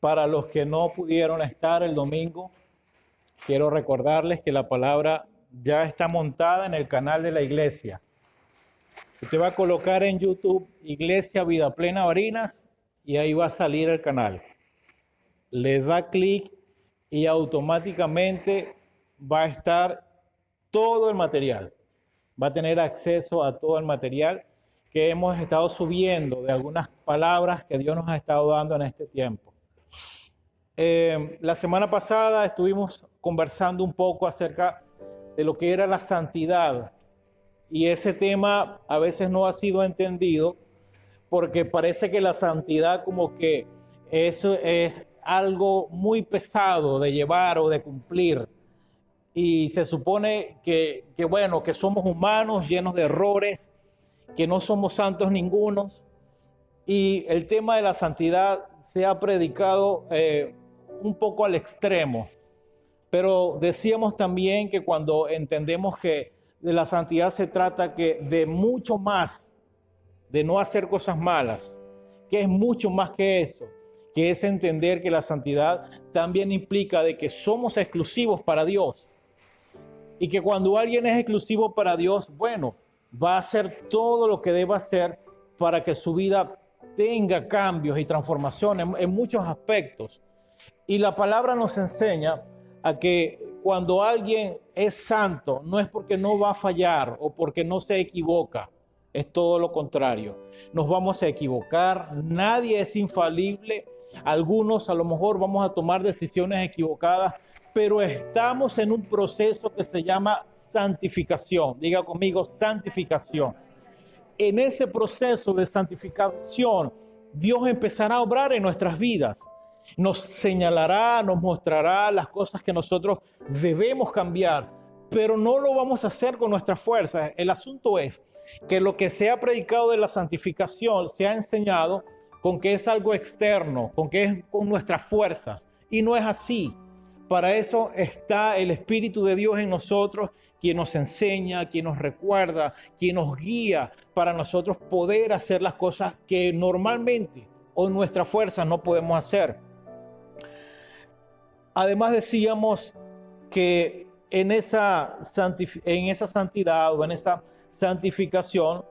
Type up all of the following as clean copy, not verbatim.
Para los que no pudieron estar el domingo, quiero recordarles que la palabra ya está montada en el canal de la iglesia. Usted va a colocar en YouTube Iglesia Vida Plena Barinas y ahí va a salir el canal. Le da clic y automáticamente va a estar todo el material. Va a tener acceso a todo el material que hemos estado subiendo de algunas palabras que Dios nos ha estado dando en este tiempo. La semana pasada estuvimos conversando un poco acerca de lo que era la santidad. Y ese tema a veces no ha sido entendido porque parece que la santidad como que eso es algo muy pesado de llevar o de cumplir. Y se supone que somos humanos llenos de errores, que no somos santos ningunos. Y el tema de la santidad se ha predicado un poco al extremo. Pero decíamos también que cuando entendemos que de la santidad se trata que de mucho más, de no hacer cosas malas, que es mucho más que eso, que es entender que la santidad también implica de que somos exclusivos para Dios. Y que cuando alguien es exclusivo para Dios, bueno, va a hacer todo lo que deba hacer para que su vida tenga cambios y transformaciones en muchos aspectos. Y la palabra nos enseña a que cuando alguien es santo, no es porque no va a fallar o porque no se equivoca, es todo lo contrario. Nos vamos a equivocar, nadie es infalible, algunos a lo mejor vamos a tomar decisiones equivocadas, pero estamos en un proceso que se llama santificación. Diga conmigo, santificación. En ese proceso de santificación, Dios empezará a obrar en nuestras vidas. Nos señalará, nos mostrará las cosas que nosotros debemos cambiar, pero no lo vamos a hacer con nuestras fuerzas. El asunto es que lo que se ha predicado de la santificación se ha enseñado con que es algo externo, con que es con nuestras fuerzas, y no es así. Para eso está el Espíritu de Dios en nosotros, quien nos enseña, quien nos recuerda, quien nos guía para nosotros poder hacer las cosas que normalmente o nuestra fuerza no podemos hacer. Además decíamos que en esa santidad o en esa santificación,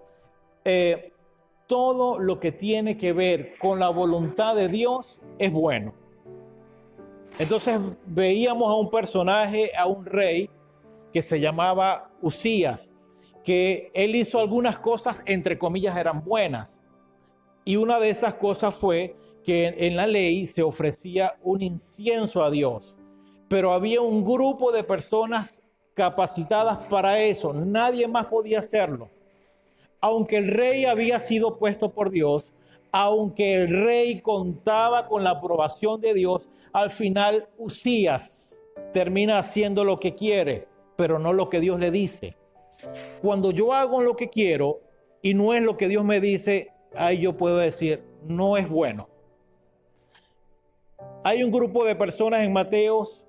todo lo que tiene que ver con la voluntad de Dios es bueno. Entonces veíamos a un personaje, a un rey que se llamaba Usías, que él hizo algunas cosas, entre comillas, eran buenas. Y una de esas cosas fue que en la ley se ofrecía un incienso a Dios, pero había un grupo de personas capacitadas para eso. Nadie más podía hacerlo. Aunque el rey había sido puesto por Dios, aunque el rey contaba con la aprobación de Dios, al final Usías termina haciendo lo que quiere, pero no lo que Dios le dice. Cuando yo hago lo que quiero y no es lo que Dios me dice, ahí yo puedo decir, no es bueno. Hay un grupo de personas en Mateos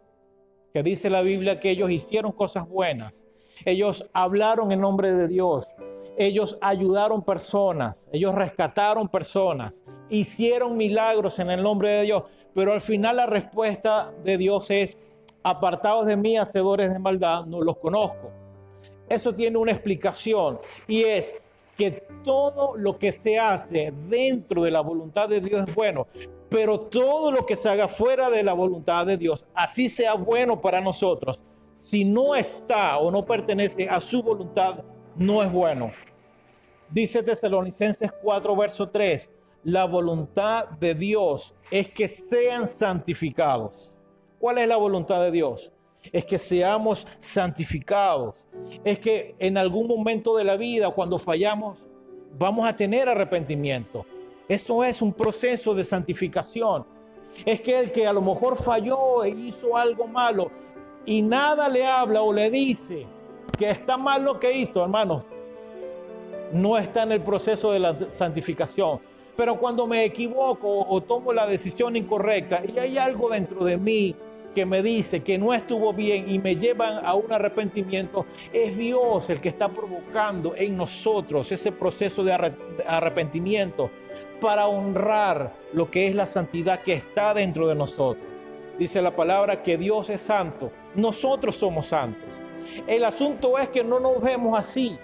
que dice la Biblia que ellos hicieron cosas buenas. Ellos hablaron en nombre de Dios. Ellos ayudaron personas. Ellos rescataron personas. Hicieron milagros en el nombre de Dios. Pero al final la respuesta de Dios es, apartados de mí, hacedores de maldad, no los conozco. Eso tiene una explicación y es que todo lo que se hace dentro de la voluntad de Dios es bueno, pero todo lo que se haga fuera de la voluntad de Dios, así sea bueno para nosotros, si no está o no pertenece a su voluntad, no es bueno. Dice Tesalonicenses 4, verso 3, la voluntad de Dios es que sean santificados. ¿Cuál es la voluntad de Dios? Es que seamos santificados. Es que en algún momento de la vida, cuando fallamos, vamos a tener arrepentimiento. Eso es un proceso de santificación. Es que el que a lo mejor falló e hizo algo malo y nada le habla o le dice que está mal lo que hizo, hermanos, no está en el proceso de la santificación. Pero cuando me equivoco o tomo la decisión incorrecta y hay algo dentro de mí que me dice que no estuvo bien y me llevan a un arrepentimiento, es Dios el que está provocando en nosotros ese proceso de arrepentimiento para honrar lo que es la santidad que está dentro de nosotros. Dice la palabra que Dios es santo, nosotros somos santos. El asunto es que no nos vemos así.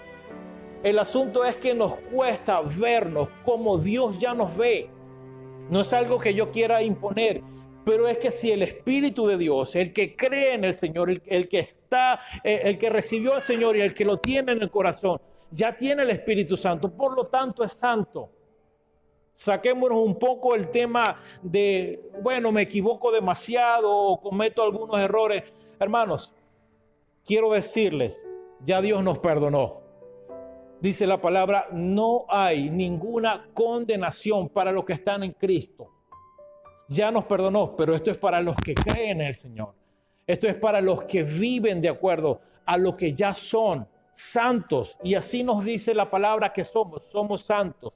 El asunto es que nos cuesta vernos como Dios ya nos ve. No es algo que yo quiera imponer, pero es que si el Espíritu de Dios, el que cree en el Señor, el que recibió al Señor y el que lo tiene en el corazón, ya tiene el Espíritu Santo, por lo tanto es santo. Saquémonos un poco el tema de, bueno, me equivoco demasiado o cometo algunos errores. Hermanos, quiero decirles, ya Dios nos perdonó. Dice la palabra, no hay ninguna condenación para los que están en Cristo. Ya nos perdonó, pero esto es para los que creen en el Señor. Esto es para los que viven de acuerdo a lo que ya son santos. Y así nos dice la palabra que somos santos.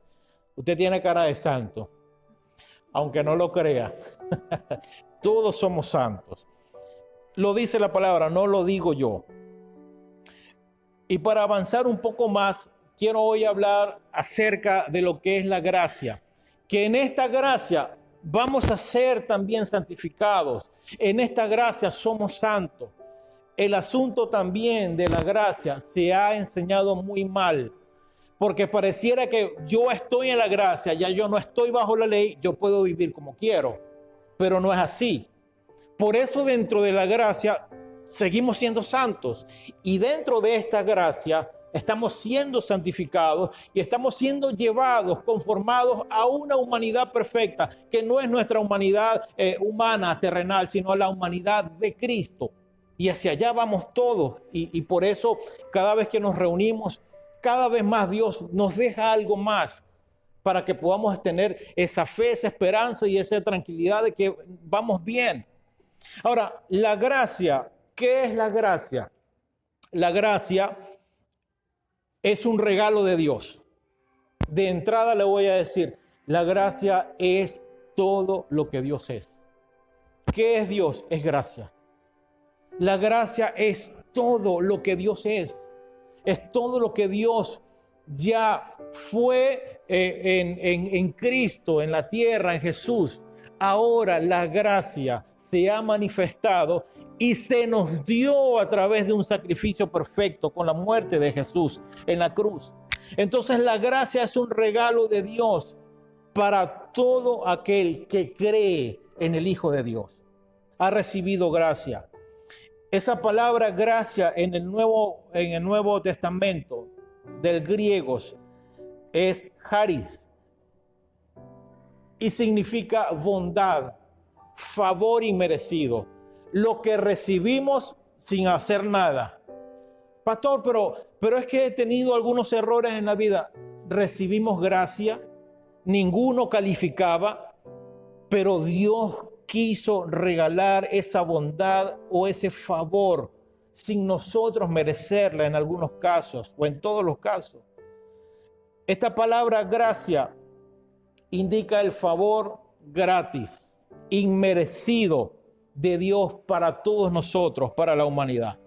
Usted tiene cara de santo, aunque no lo crea. Todos somos santos. Lo dice la palabra, no lo digo yo. Y para avanzar un poco más, quiero hoy hablar acerca de lo que es la gracia. Que en esta gracia vamos a ser también santificados. En esta gracia somos santos. El asunto también de la gracia se ha enseñado muy mal. Porque pareciera que yo estoy en la gracia, ya yo no estoy bajo la ley, yo puedo vivir como quiero. Pero no es así. Por eso dentro de la gracia seguimos siendo santos. Y dentro de esta gracia estamos siendo santificados y estamos siendo llevados, conformados a una humanidad perfecta, que no es nuestra humanidad humana, terrenal, sino la humanidad de Cristo. Y hacia allá vamos todos. Y por eso cada vez que nos reunimos, cada vez más Dios nos deja algo más para que podamos tener esa fe, esa esperanza y esa tranquilidad de que vamos bien. Ahora, la gracia, ¿qué es la gracia? La gracia es un regalo de Dios. De entrada le voy a decir, la gracia es todo lo que Dios es. ¿Qué es Dios? Es gracia. La gracia es todo lo que Dios es. Es todo lo que Dios ya fue en Cristo, en la tierra, en Jesús. Ahora la gracia se ha manifestado y se nos dio a través de un sacrificio perfecto con la muerte de Jesús en la cruz. Entonces la gracia es un regalo de Dios para todo aquel que cree en el Hijo de Dios. Ha recibido gracia. Esa palabra gracia en el Nuevo Testamento del griego es charis y significa bondad, favor inmerecido, lo que recibimos sin hacer nada. Pastor, pero es que he tenido algunos errores en la vida. Recibimos gracia, ninguno calificaba, pero Dios quiso regalar esa bondad o ese favor sin nosotros merecerla en algunos casos o en todos los casos. Esta palabra gracia indica el favor gratis, inmerecido de Dios para todos nosotros, para la humanidad.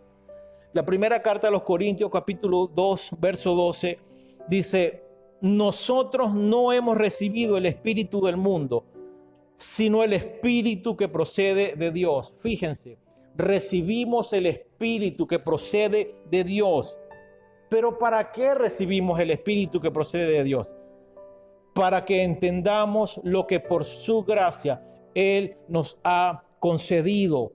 La primera carta a los Corintios, capítulo 2, verso 12, dice, nosotros no hemos recibido el espíritu del mundo, sino el espíritu que procede de Dios. Fíjense, recibimos el espíritu que procede de Dios. Pero ¿para qué recibimos el espíritu que procede de Dios? Para que entendamos lo que por su gracia Él nos ha concedido.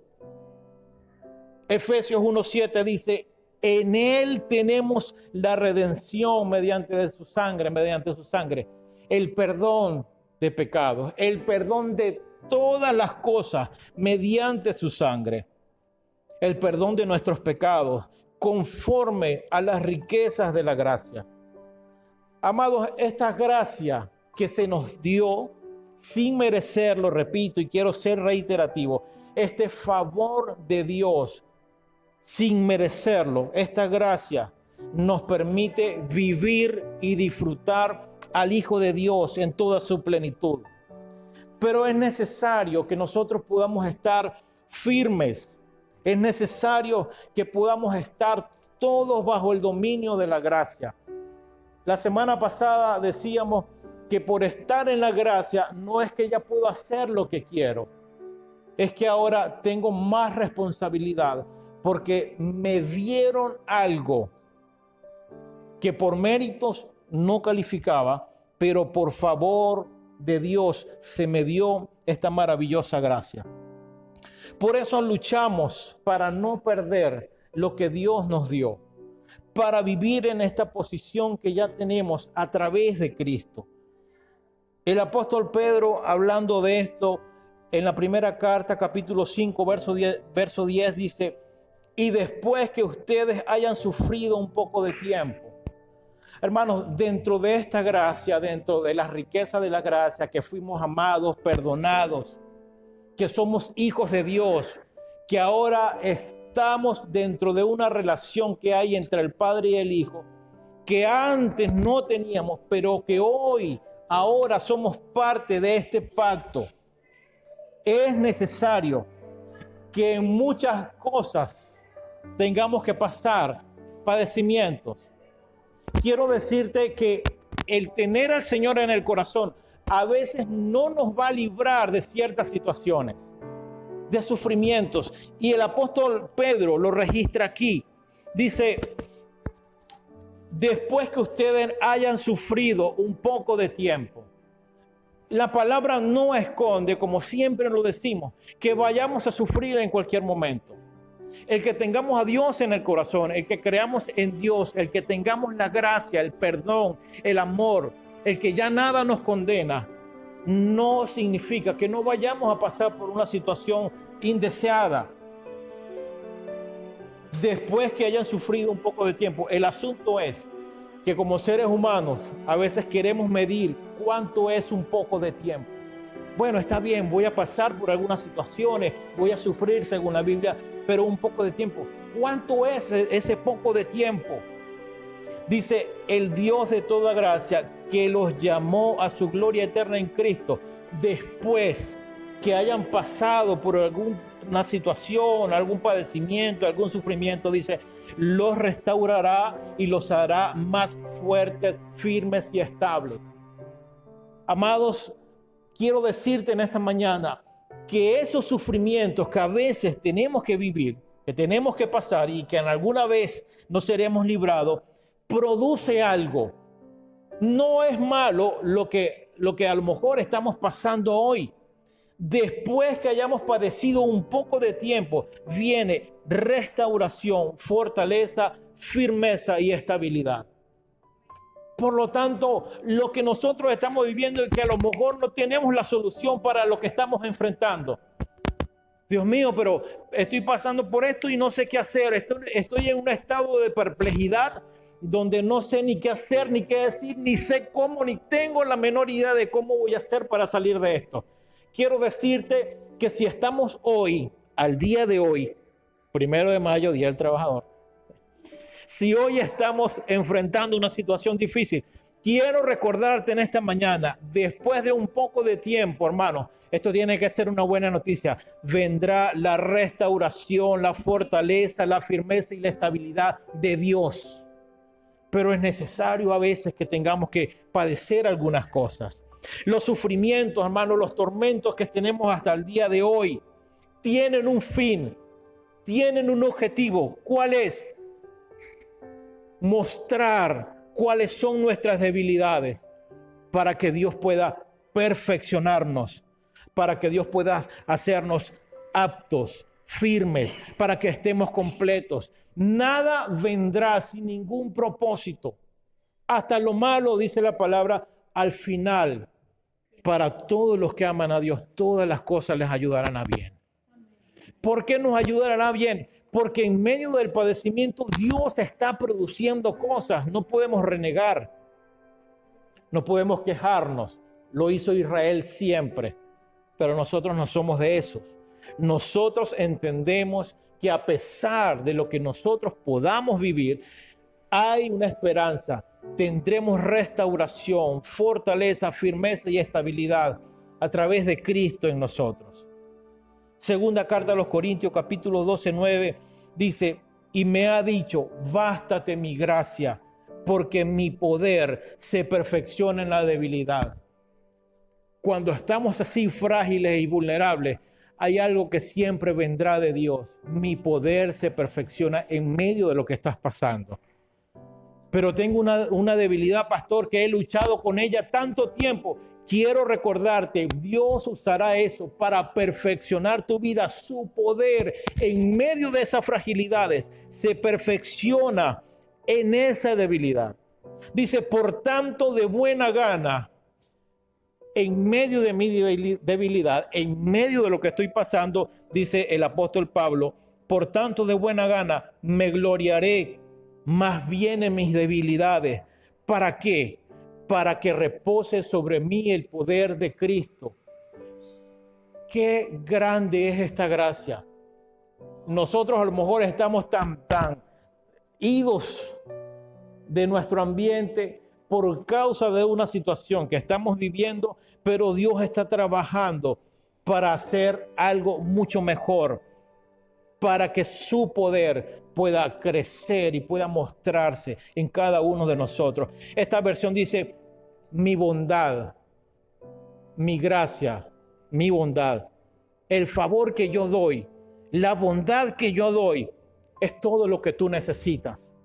Efesios 1:7 dice, en Él tenemos la redención mediante su sangre, el perdón de pecados, el perdón de todas las cosas mediante su sangre, el perdón de nuestros pecados conforme a las riquezas de la gracia. Amados, esta gracia que se nos dio sin merecerlo, repito y quiero ser reiterativo, este favor de Dios sin merecerlo, esta gracia nos permite vivir y disfrutar al Hijo de Dios en toda su plenitud. Pero es necesario que nosotros podamos estar firmes. Es necesario que podamos estar todos bajo el dominio de la gracia. La semana pasada decíamos que por estar en la gracia no es que ya puedo hacer lo que quiero, es que ahora tengo más responsabilidad porque me dieron algo que por méritos no calificaba, pero por favor de Dios se me dio esta maravillosa gracia. Por eso luchamos para no perder lo que Dios nos dio, para vivir en esta posición que ya tenemos a través de Cristo. El apóstol Pedro, hablando de esto, en la primera carta, capítulo 5, verso 10, dice: y después que ustedes hayan sufrido un poco de tiempo. Hermanos, dentro de esta gracia, dentro de la riqueza de la gracia, que fuimos amados, perdonados, que somos hijos de Dios, que ahora estamos dentro de una relación que hay entre el Padre y el Hijo, que antes no teníamos, pero que ahora somos parte de este pacto. Es necesario que en muchas cosas tengamos que pasar padecimientos. Quiero decirte que el tener al Señor en el corazón a veces no nos va a librar de ciertas situaciones, de sufrimientos. Y el apóstol Pedro lo registra aquí. Dice: después que ustedes hayan sufrido un poco de tiempo. La palabra no esconde, como siempre lo decimos, que vayamos a sufrir en cualquier momento. El que tengamos a Dios en el corazón, el que creamos en Dios, el que tengamos la gracia, el perdón, el amor, el que ya nada nos condena, no significa que no vayamos a pasar por una situación indeseada. Después que hayan sufrido un poco de tiempo, el asunto es que como seres humanos a veces queremos medir cuánto es un poco de tiempo. Bueno, está bien, voy a pasar por algunas situaciones, voy a sufrir según la Biblia, pero un poco de tiempo. ¿Cuánto es ese poco de tiempo? Dice: el Dios de toda gracia, que los llamó a su gloria eterna en Cristo, después que hayan pasado por alguna situación, algún padecimiento, algún sufrimiento, dice, los restaurará y los hará más fuertes, firmes y estables. Amados, quiero decirte en esta mañana que esos sufrimientos que a veces tenemos que vivir, que tenemos que pasar y que en alguna vez no seremos librados, produce algo. No es malo lo que a lo mejor estamos pasando hoy. Después que hayamos padecido un poco de tiempo, viene restauración, fortaleza, firmeza y estabilidad. Por lo tanto, lo que nosotros estamos viviendo es que a lo mejor no tenemos la solución para lo que estamos enfrentando. Dios mío, pero estoy pasando por esto y no sé qué hacer. Estoy en un estado de perplejidad donde no sé ni qué hacer, ni qué decir, ni sé cómo, ni tengo la menor idea de cómo voy a hacer para salir de esto. Quiero decirte que si estamos hoy, al día de hoy, 1 de mayo, Día del Trabajador, si hoy estamos enfrentando una situación difícil, quiero recordarte en esta mañana, después de un poco de tiempo, hermano, esto tiene que ser una buena noticia, vendrá la restauración, la fortaleza, la firmeza y la estabilidad de Dios. Pero es necesario a veces que tengamos que padecer algunas cosas. Los sufrimientos, hermano, los tormentos que tenemos hasta el día de hoy, tienen un fin, tienen un objetivo. ¿Cuál es? Mostrar cuáles son nuestras debilidades para que Dios pueda perfeccionarnos, para que Dios pueda hacernos aptos, firmes, para que estemos completos. Nada vendrá sin ningún propósito. Hasta lo malo, dice la palabra, al final, para todos los que aman a Dios, todas las cosas les ayudarán a bien. ¿Por qué nos ayudarán a bien? Porque en medio del padecimiento Dios está produciendo cosas. No podemos renegar, no podemos quejarnos. Lo hizo Israel siempre, pero nosotros no somos de esos. Nosotros entendemos que a pesar de lo que nosotros podamos vivir, hay una esperanza. Tendremos restauración, fortaleza, firmeza y estabilidad a través de Cristo en nosotros. Segunda carta a los Corintios, capítulo 12, 9, dice: y me ha dicho, bástate mi gracia, porque mi poder se perfecciona en la debilidad. cuando estamos así frágiles y vulnerables, hay algo que siempre vendrá de Dios. Mi poder se perfecciona en medio de lo que estás pasando. Pero tengo una debilidad, pastor, que he luchado con ella tanto tiempo. Quiero recordarte, Dios usará eso para perfeccionar tu vida. Su poder en medio de esas fragilidades se perfecciona en esa debilidad. Dice, por tanto, de buena gana, en medio de mi debilidad, en medio de lo que estoy pasando, dice el apóstol Pablo, por tanto, de buena gana, me gloriaré más bien en mis debilidades. ¿Para qué? Para que repose sobre mí el poder de Cristo. Qué grande es esta gracia. Nosotros a lo mejor estamos tan idos de nuestro ambiente por causa de una situación que estamos viviendo, pero Dios está trabajando para hacer algo mucho mejor, para que su poder pueda crecer y pueda mostrarse en cada uno de nosotros. Esta versión dice, mi bondad, mi gracia, mi bondad, el favor que yo doy, la bondad que yo doy, es todo lo que tú necesitas.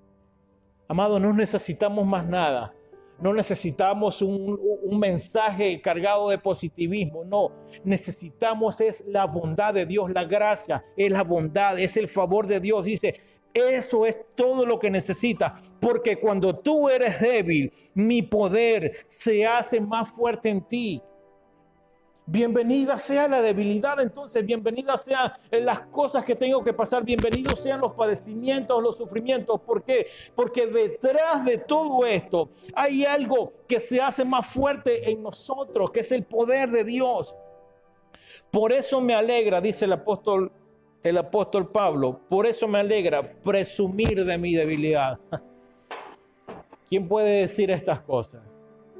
Amado, no necesitamos más nada. No necesitamos un mensaje cargado de positivismo. No, necesitamos es la bondad de Dios, la gracia, es la bondad, es el favor de Dios. Dice, eso es todo lo que necesitas, porque cuando tú eres débil, mi poder se hace más fuerte en ti. Bienvenida sea la debilidad, entonces, bienvenida sean las cosas que tengo que pasar, bienvenidos sean los padecimientos, los sufrimientos. ¿Por qué? Porque detrás de todo esto hay algo que se hace más fuerte en nosotros, que es el poder de Dios. Por eso me alegra, dice el apóstol Pablo, por eso me alegra presumir de mi debilidad. ¿Quién puede decir estas cosas?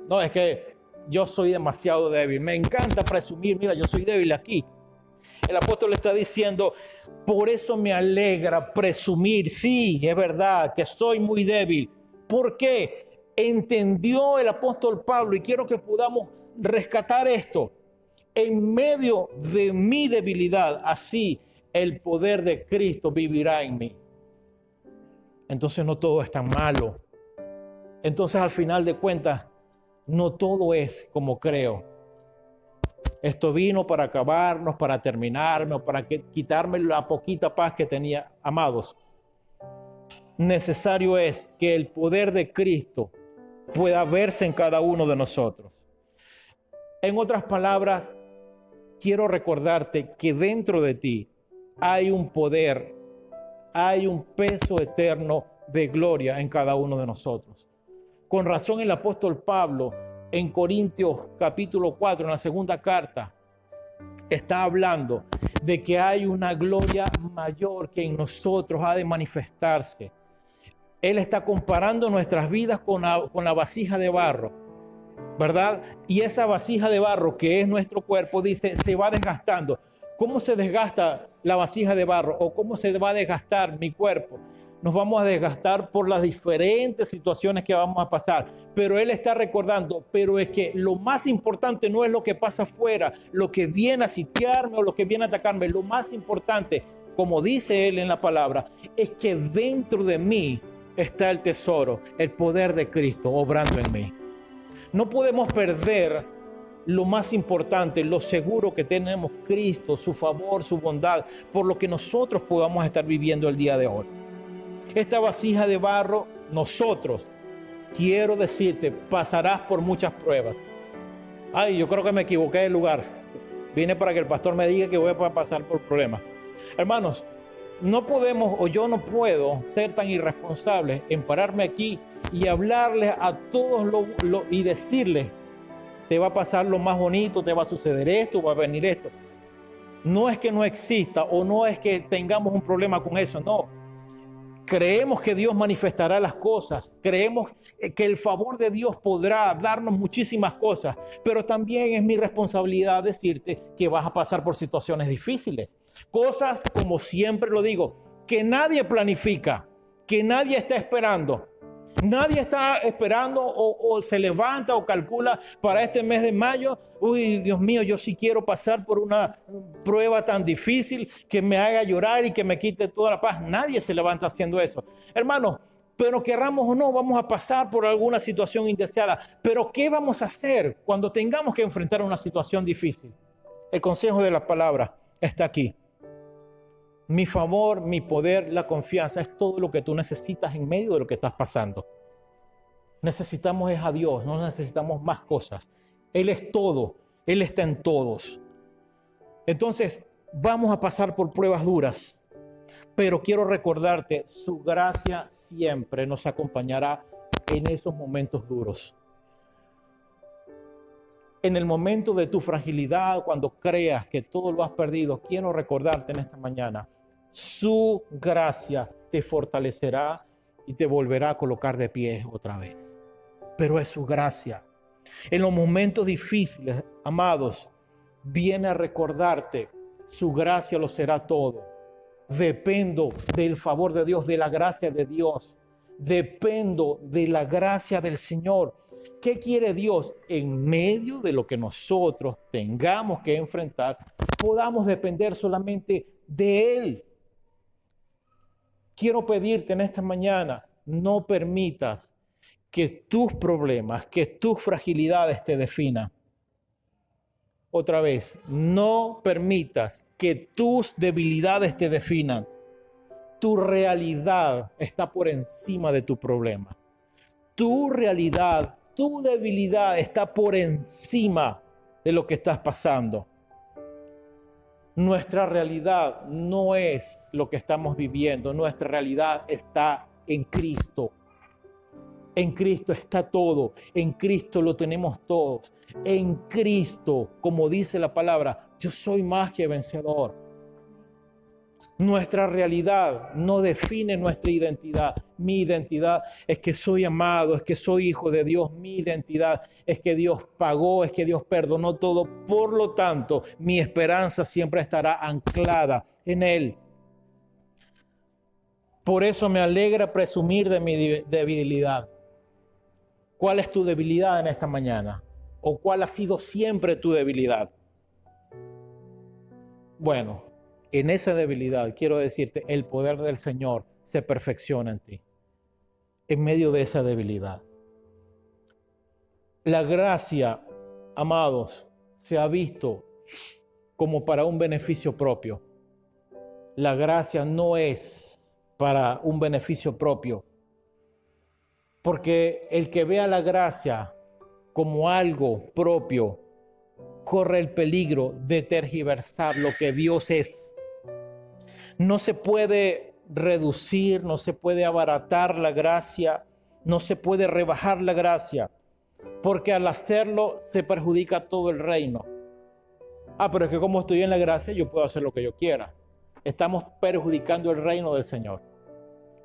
No, es que yo soy demasiado débil. Me encanta presumir, mira, yo soy débil aquí. El apóstol está diciendo, por eso me alegra presumir. Sí, es verdad que soy muy débil. ¿Por qué? Entendió el apóstol Pablo, y quiero que podamos rescatar esto. En medio de mi debilidad, así el poder de Cristo vivirá en mí. Entonces no todo es tan malo. Entonces al final de cuentas, no todo es como creo. Esto vino para acabarnos, para terminarme, para quitarme la poquita paz que tenía. Amados, necesario es que el poder de Cristo pueda verse en cada uno de nosotros. En otras palabras, quiero recordarte que dentro de ti hay un poder, hay un peso eterno de gloria en cada uno de nosotros. Con razón el apóstol Pablo en Corintios capítulo 4, en la segunda carta, está hablando de que hay una gloria mayor que en nosotros ha de manifestarse. Él está comparando nuestras vidas con la vasija de barro, ¿verdad? Y esa vasija de barro que es nuestro cuerpo, dice, se va desgastando. ¿Cómo se desgasta la vasija de barro? ¿O cómo se va a desgastar mi cuerpo? Nos vamos a desgastar por las diferentes situaciones que vamos a pasar. Pero él está recordando, pero es que lo más importante no es lo que pasa afuera, lo que viene a sitiarme o lo que viene a atacarme. Lo más importante, como dice él en la palabra, es que dentro de mí está el tesoro, el poder de Cristo obrando en mí. No podemos perder lo más importante, lo seguro que tenemos Cristo, su favor, su bondad, por lo que nosotros podamos estar viviendo el día de hoy. Esta vasija de barro, nosotros, quiero decirte, pasarás por muchas pruebas. Ay, yo creo que me equivoqué de lugar. Vine para que el pastor me diga que voy a pasar por problemas. Hermanos, no podemos, o yo no puedo ser tan irresponsable en pararme aquí y hablarles a todos y decirles, te va a pasar lo más bonito, te va a suceder esto, va a venir esto. No es que no exista o no es que tengamos un problema con eso, no. Creemos que Dios manifestará las cosas, creemos que el favor de Dios podrá darnos muchísimas cosas, pero también es mi responsabilidad decirte que vas a pasar por situaciones difíciles. Cosas, como siempre lo digo, que nadie planifica, que nadie está esperando. Nadie está esperando o se levanta o calcula para este mes de mayo. Uy, Dios mío, yo sí quiero pasar por una prueba tan difícil que me haga llorar y que me quite toda la paz. Nadie se levanta haciendo eso. Hermanos, pero querramos o no, vamos a pasar por alguna situación indeseada. Pero ¿qué vamos a hacer cuando tengamos que enfrentar una situación difícil? El consejo de la palabra está aquí. Mi favor, mi poder, la confianza es todo lo que tú necesitas en medio de lo que estás pasando. Necesitamos es a Dios, no necesitamos más cosas. Él es todo, Él está en todos. Entonces, vamos a pasar por pruebas duras, pero quiero recordarte, su gracia siempre nos acompañará en esos momentos duros. En el momento de tu fragilidad, cuando creas que todo lo has perdido, quiero recordarte en esta mañana, su gracia te fortalecerá y te volverá a colocar de pie otra vez. Pero es su gracia. En los momentos difíciles, amados, viene a recordarte, su gracia lo será todo. Dependo del favor de Dios, de la gracia de Dios. Dependo de la gracia del Señor. ¿Qué quiere Dios? En medio de lo que nosotros tengamos que enfrentar, podamos depender solamente de Él. Quiero pedirte en esta mañana, no permitas que tus problemas, que tus fragilidades te definan. Otra vez, no permitas que tus debilidades te definan. Tu realidad está por encima de tu problema. Tu realidad, tu debilidad está por encima de lo que estás pasando. Nuestra realidad no es lo que estamos viviendo. Nuestra realidad está en Cristo. En Cristo está todo. En Cristo lo tenemos todos. En Cristo, como dice la palabra, yo soy más que vencedor. Nuestra realidad no define nuestra identidad. Mi identidad es que soy amado, es que soy hijo de Dios. Mi identidad es que Dios pagó, es que Dios perdonó todo. Por lo tanto, mi esperanza siempre estará anclada en Él. Por eso me alegra presumir de mi debilidad. ¿Cuál es tu debilidad en esta mañana? ¿O cuál ha sido siempre tu debilidad? Bueno, en esa debilidad, quiero decirte, el poder del Señor se perfecciona en ti, en medio de esa debilidad. La gracia, amados, se ha visto como para un beneficio propio. La gracia no es para un beneficio propio, porque el que vea la gracia como algo propio, corre el peligro de tergiversar lo que Dios es. No se puede reducir, no se puede abaratar la gracia, no se puede rebajar la gracia, porque al hacerlo se perjudica todo el reino. Pero es que como estoy en la gracia, yo puedo hacer lo que yo quiera. Estamos perjudicando el reino del Señor.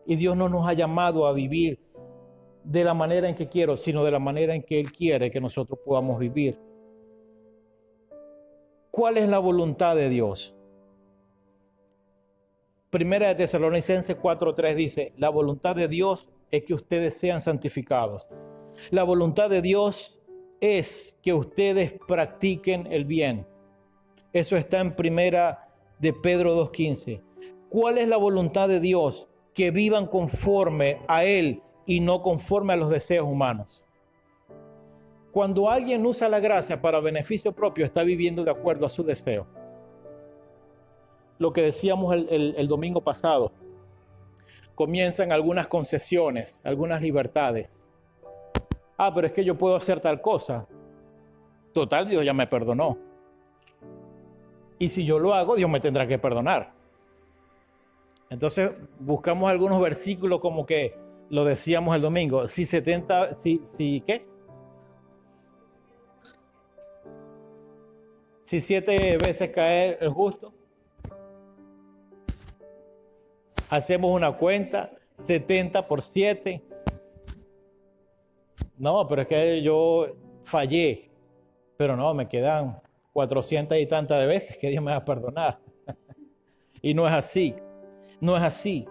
Y Dios no nos ha llamado a vivir de la manera en que quiero, sino de la manera en que Él quiere que nosotros podamos vivir. ¿Cuál es la voluntad de Dios? Primera de Tesalonicenses 4:3 dice, la voluntad de Dios es que ustedes sean santificados. La voluntad de Dios es que ustedes practiquen el bien. Eso está en Primera de Pedro 2:15. ¿Cuál es la voluntad de Dios? Que vivan conforme a Él y no conforme a los deseos humanos. Cuando alguien usa la gracia para beneficio propio, está viviendo de acuerdo a su deseo. Lo que decíamos el domingo pasado, comienzan algunas concesiones, algunas libertades. Pero es que yo puedo hacer tal cosa. Total, Dios ya me perdonó. Y si yo lo hago, Dios me tendrá que perdonar. Entonces buscamos algunos versículos como que lo decíamos el domingo. ¿Qué? Si 7 veces cae el justo, hacemos una cuenta, 70 por 7. No, pero es que yo fallé. Pero no, me quedan 400 y tantas de veces que Dios me va a perdonar. Y no es así. No es así.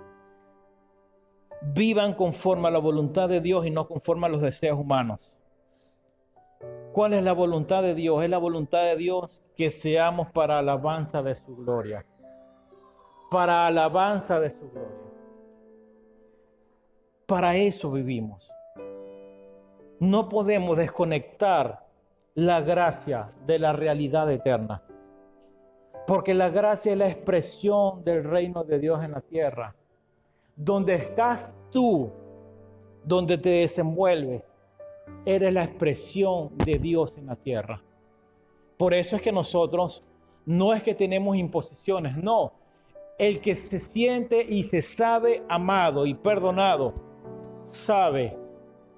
vivan conforme a la voluntad de Dios y no conforme a los deseos humanos. ¿Cuál es la voluntad de Dios? Es la voluntad de Dios que seamos para alabanza de su gloria. Para alabanza de su gloria. Para eso vivimos. No podemos desconectar la gracia de la realidad eterna. Porque la gracia es la expresión del reino de Dios en la tierra. Donde estás tú, donde te desenvuelves, eres la expresión de Dios en la tierra. Por eso es que nosotros no es que tenemos imposiciones, no. El que se siente y se sabe amado y perdonado, sabe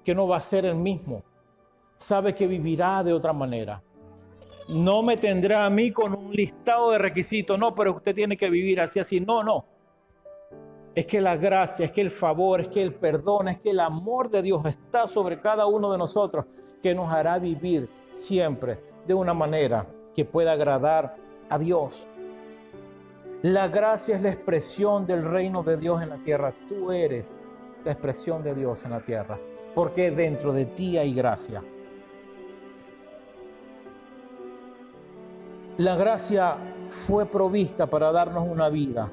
que no va a ser el mismo. Sabe que vivirá de otra manera. No me tendrá a mí con un listado de requisitos. No, pero usted tiene que vivir así, así. No, no. Es que la gracia, es que el favor, es que el perdón, es que el amor de Dios está sobre cada uno de nosotros, que nos hará vivir siempre de una manera que pueda agradar a Dios. La gracia es la expresión del reino de Dios en la tierra. Tú eres la expresión de Dios en la tierra, porque dentro de ti hay gracia. La gracia fue provista para darnos una vida.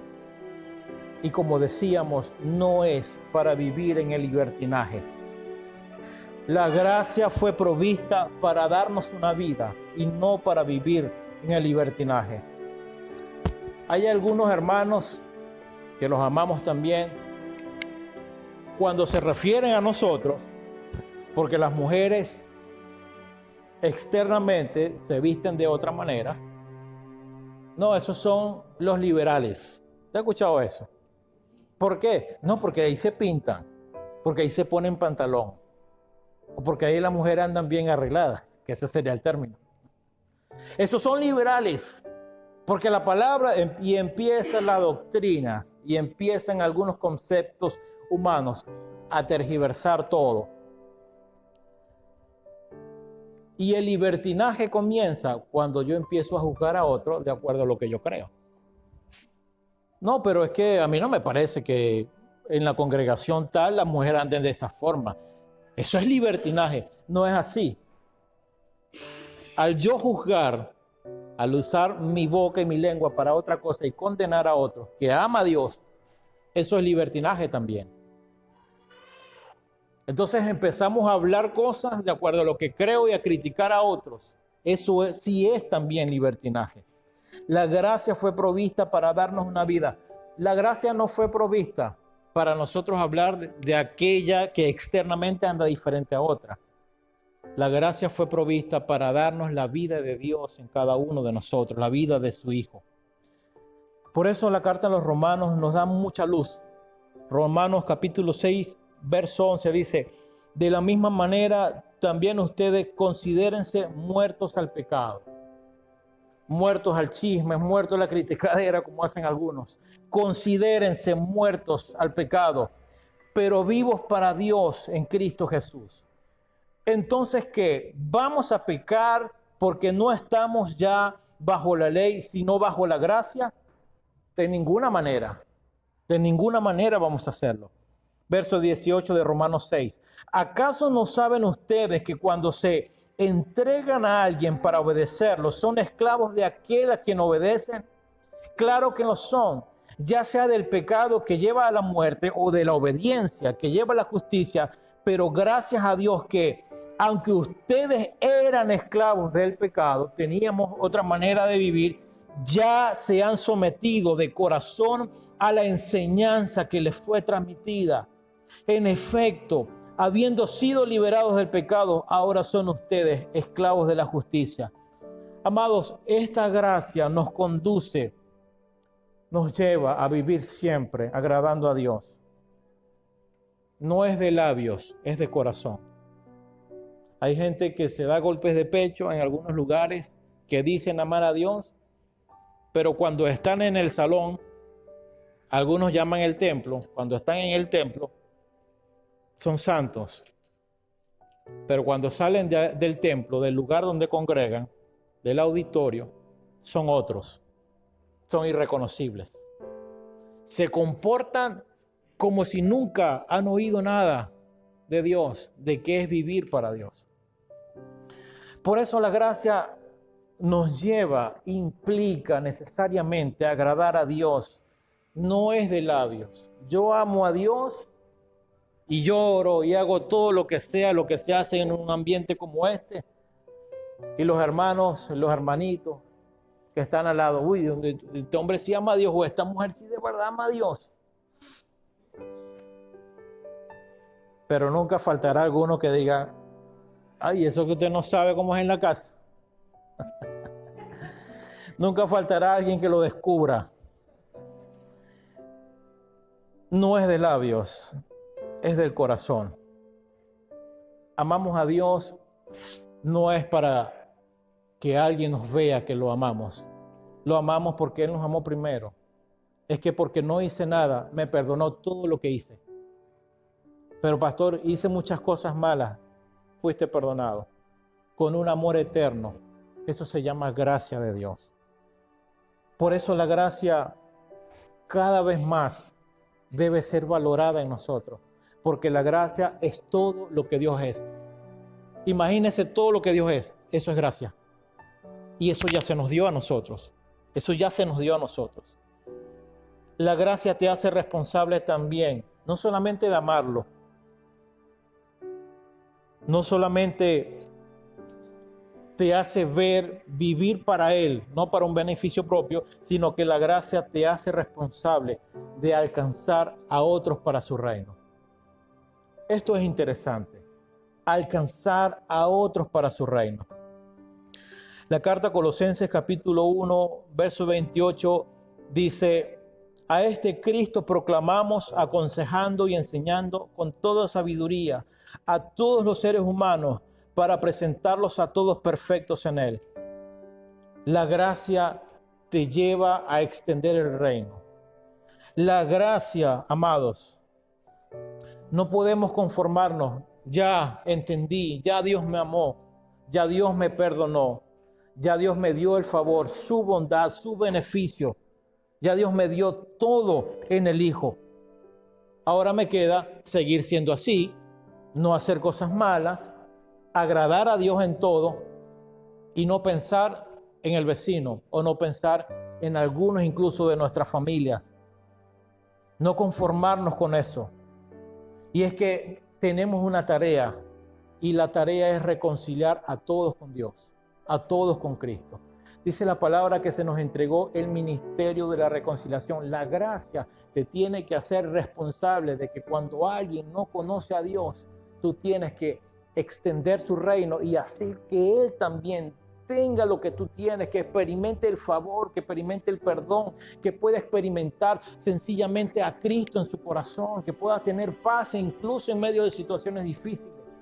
Y como decíamos, no es para vivir en el libertinaje. La gracia fue provista para darnos una vida y no para vivir en el libertinaje. Hay algunos hermanos que los amamos también, cuando se refieren a nosotros, porque las mujeres externamente se visten de otra manera. No, esos son los liberales. ¿Te has escuchado eso? ¿Por qué? No, porque ahí se pintan, porque ahí se ponen pantalón, o porque ahí las mujeres andan bien arregladas, que ese sería el término. Esos son liberales, porque la palabra y empieza la doctrina y empiezan algunos conceptos humanos a tergiversar todo. Y el libertinaje comienza cuando yo empiezo a juzgar a otro de acuerdo a lo que yo creo. No, pero es que a mí no me parece que en la congregación tal las mujeres anden de esa forma. Eso es libertinaje. No es así. Al yo juzgar, al usar mi boca y mi lengua para otra cosa y condenar a otro que ama a Dios, eso es libertinaje también. Entonces empezamos a hablar cosas de acuerdo a lo que creo y a criticar a otros. Eso sí es también libertinaje. La gracia fue provista para darnos una vida. La gracia no fue provista para nosotros hablar de aquella que externamente anda diferente a otra. La gracia fue provista para darnos la vida de Dios en cada uno de nosotros, la vida de su Hijo. Por eso la carta a los Romanos nos da mucha luz. Romanos capítulo 6, verso 11 dice: de la misma manera también ustedes considérense muertos al pecado. Muertos al chisme, muertos a la criticadera, como hacen algunos. Considérense muertos al pecado, pero vivos para Dios en Cristo Jesús. Entonces, ¿qué? ¿Vamos a pecar porque no estamos ya bajo la ley, sino bajo la gracia? De ninguna manera. De ninguna manera vamos a hacerlo. Verso 18 de Romanos 6. ¿Acaso no saben ustedes que cuando se entregan a alguien para obedecerlo, son esclavos de aquel a quien obedecen? Claro que lo son, ya sea del pecado que lleva a la muerte o de la obediencia que lleva a la justicia, pero gracias a Dios que aunque ustedes eran esclavos del pecado, teníamos otra manera de vivir, ya se han sometido de corazón a la enseñanza que les fue transmitida. En efecto, habiendo sido liberados del pecado, ahora son ustedes esclavos de la justicia. Amados, esta gracia nos conduce, nos lleva a vivir siempre agradando a Dios. No es de labios, es de corazón. Hay gente que se da golpes de pecho en algunos lugares que dicen amar a Dios, pero cuando están en el salón, algunos llaman el templo, cuando están en el templo, son santos. Pero cuando salen del templo, del lugar donde congregan, del auditorio, son otros. Son irreconocibles. Se comportan como si nunca han oído nada de Dios, de qué es vivir para Dios. Por eso la gracia nos lleva, implica necesariamente agradar a Dios. No es de labios. Yo amo a Dios y lloro y hago todo lo que se hace en un ambiente como este. Y los hermanos, los hermanitos que están al lado, uy, este hombre sí ama a Dios o esta mujer sí de verdad ama a Dios. Pero nunca faltará alguno que diga, ay, eso que usted no sabe cómo es en la casa. Nunca faltará alguien que lo descubra. No es de labios, es del corazón. Amamos a Dios no es para que alguien nos vea que lo amamos. Lo amamos porque Él nos amó primero. Es que porque no hice nada, me perdonó todo lo que hice. Pero pastor, hice muchas cosas malas. Fuiste perdonado. Con un amor eterno. Eso se llama gracia de Dios. Por eso la gracia cada vez más debe ser valorada en nosotros. Porque la gracia es todo lo que Dios es. Imagínese todo lo que Dios es. Eso es gracia. Y eso ya se nos dio a nosotros. Eso ya se nos dio a nosotros. La gracia te hace responsable también. No solamente de amarlo. No solamente te hace ver, vivir para Él, no para un beneficio propio, sino que la gracia te hace responsable de alcanzar a otros para su reino. Esto es interesante. Alcanzar a otros para su reino. La carta a Colosenses capítulo 1, verso 28 dice: a este Cristo proclamamos, aconsejando y enseñando con toda sabiduría a todos los seres humanos para presentarlos a todos perfectos en Él. La gracia te lleva a extender el reino. La gracia, amados, no podemos conformarnos. Ya entendí, ya Dios me amó, ya Dios me perdonó, ya Dios me dio el favor, su bondad, su beneficio. Ya Dios me dio todo en el Hijo. Ahora me queda seguir siendo así, no hacer cosas malas, agradar a Dios en todo y no pensar en el vecino o no pensar en algunos incluso de nuestras familias. No conformarnos con eso. Y es que tenemos una tarea y la tarea es reconciliar a todos con Dios, a todos con Cristo. Dice la palabra que se nos entregó el ministerio de la reconciliación. La gracia te tiene que hacer responsable de que cuando alguien no conoce a Dios, tú tienes que extender su reino y hacer que Él también tenga lo que tú tienes, que experimente el favor, que experimente el perdón, que pueda experimentar sencillamente a Cristo en su corazón, que pueda tener paz incluso en medio de situaciones difíciles.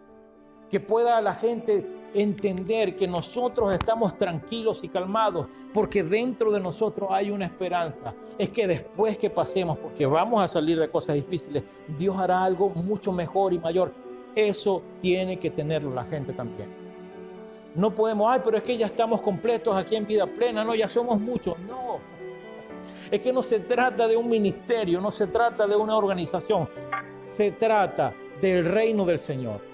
Que pueda la gente entender que nosotros estamos tranquilos y calmados porque dentro de nosotros hay una esperanza. Es que después que pasemos, porque vamos a salir de cosas difíciles, Dios hará algo mucho mejor y mayor. Eso tiene que tenerlo la gente también. No podemos, pero es que ya estamos completos aquí en Vida Plena, no, ya somos muchos. No, es que no se trata de un ministerio, no se trata de una organización, se trata del reino del Señor.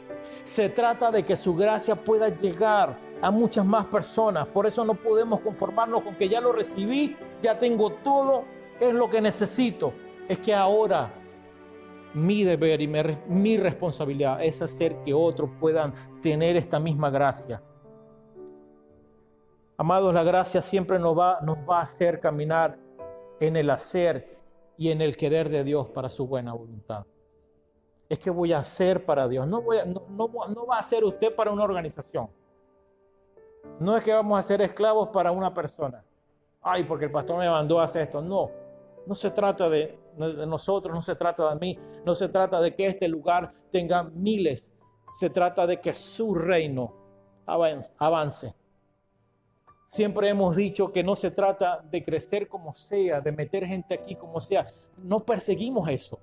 Se trata de que su gracia pueda llegar a muchas más personas. Por eso no podemos conformarnos con que ya lo recibí, ya tengo todo, es lo que necesito. Es que ahora mi deber y mi responsabilidad es hacer que otros puedan tener esta misma gracia. Amados, la gracia siempre nos va a hacer caminar en el hacer y en el querer de Dios para su buena voluntad. Es que voy a hacer para Dios. No va a ser usted para una organización. No es que vamos a ser esclavos para una persona. Ay, porque el pastor me mandó a hacer esto. No, no se trata de nosotros, no se trata de mí, no se trata de que este lugar tenga miles. Se trata de que su reino avance. Siempre hemos dicho que no se trata de crecer como sea, de meter gente aquí como sea. No perseguimos eso.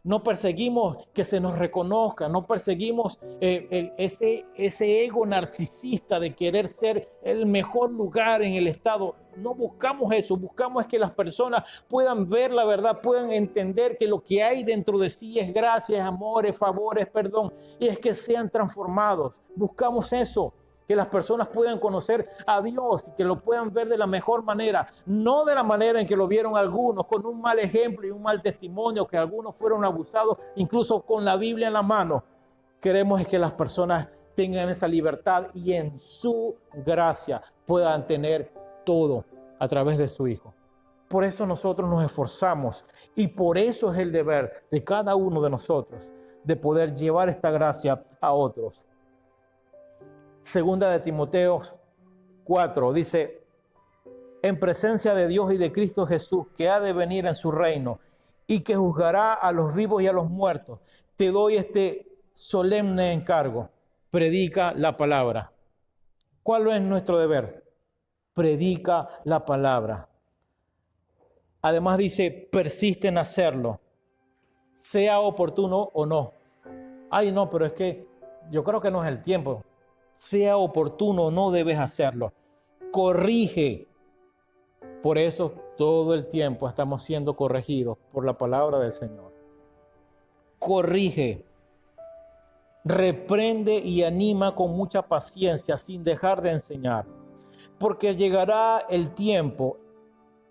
No perseguimos que se nos reconozca, no perseguimos ese ego narcisista de querer ser el mejor lugar en el estado. No buscamos eso, buscamos es que las personas puedan ver la verdad, puedan entender que lo que hay dentro de sí es gracia, es amor, es favor, es perdón, y es que sean transformados. Buscamos eso. Que las personas puedan conocer a Dios y que lo puedan ver de la mejor manera, no de la manera en que lo vieron algunos, con un mal ejemplo y un mal testimonio, que algunos fueron abusados, incluso con la Biblia en la mano. Queremos es que las personas tengan esa libertad y en su gracia puedan tener todo a través de su Hijo. Por eso nosotros nos esforzamos y por eso es el deber de cada uno de nosotros de poder llevar esta gracia a otros. Segunda de Timoteo 4 dice, en presencia de Dios y de Cristo Jesús, que ha de venir en su reino y que juzgará a los vivos y a los muertos, te doy este solemne encargo: predica la palabra. ¿Cuál es nuestro deber? Predica la palabra. Además dice, persiste en hacerlo, sea oportuno o no. Ay, no, pero es que yo creo que no es el tiempo. Sea oportuno o no, debes hacerlo. Corrige. Por eso todo el tiempo estamos siendo corregidos por la palabra del Señor. Corrige. Reprende y anima con mucha paciencia sin dejar de enseñar. Porque llegará el tiempo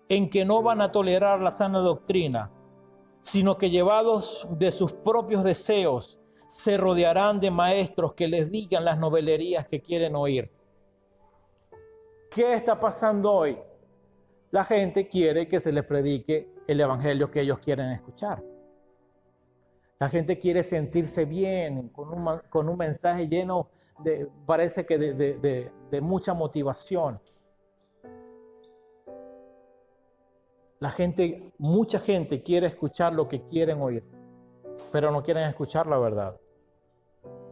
en que no van a tolerar la sana doctrina, sino que llevados de sus propios deseos, se rodearán de maestros que les digan las novelerías que quieren oír. ¿Qué está pasando hoy? La gente quiere que se les predique el evangelio que ellos quieren escuchar. La gente quiere sentirse bien, con un mensaje lleno de, parece que de mucha motivación. Mucha gente quiere escuchar lo que quieren oír, pero no quieren escuchar la verdad.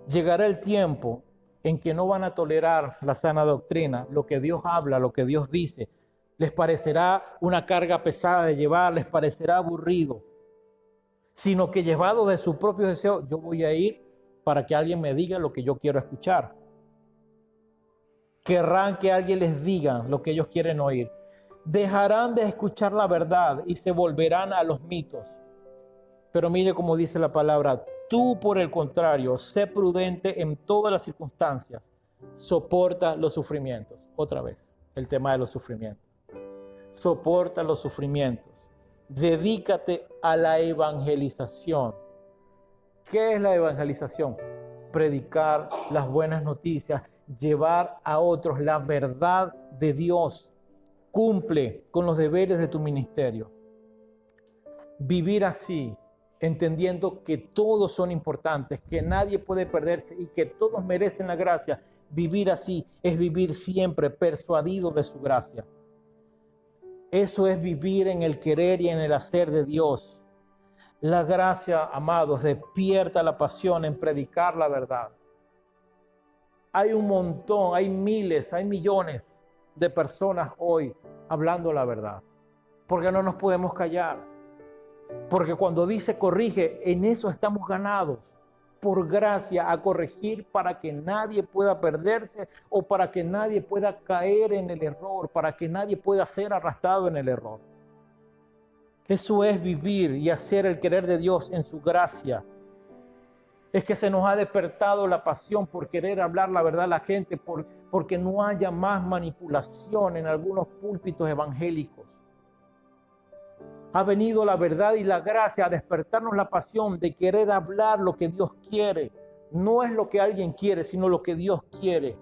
Llegará el tiempo en que no van a tolerar la sana doctrina, lo que Dios habla, lo que Dios dice. Les parecerá una carga pesada de llevar, les parecerá aburrido, sino que llevado de su propio deseo, yo voy a ir para que alguien me diga lo que yo quiero escuchar. Querrán que alguien les diga lo que ellos quieren oír. Dejarán de escuchar la verdad y se volverán a los mitos. Pero mire cómo dice la palabra: tú, por el contrario, sé prudente en todas las circunstancias, soporta los sufrimientos. Otra vez, el tema de los sufrimientos. Soporta los sufrimientos. Dedícate a la evangelización. ¿Qué es la evangelización? Predicar las buenas noticias, llevar a otros la verdad de Dios. Cumple con los deberes de tu ministerio. Vivir así, entendiendo que todos son importantes, que nadie puede perderse y que todos merecen la gracia. Vivir así es vivir siempre persuadido de su gracia. Eso es vivir en el querer y en el hacer de Dios. La gracia, amados, despierta la pasión en predicar la verdad. Hay un montón, hay miles, hay millones de personas hoy hablando la verdad. Porque no nos podemos callar. Porque cuando dice corrige, en eso estamos ganados. Por gracia a corregir para que nadie pueda perderse o para que nadie pueda caer en el error, para que nadie pueda ser arrastrado en el error. Eso es vivir y hacer el querer de Dios en su gracia. Es que se nos ha despertado la pasión por querer hablar la verdad a la gente, porque no haya más manipulación en algunos púlpitos evangélicos. Ha venido la verdad y la gracia a despertarnos la pasión de querer hablar lo que Dios quiere. No es lo que alguien quiere, sino lo que Dios quiere.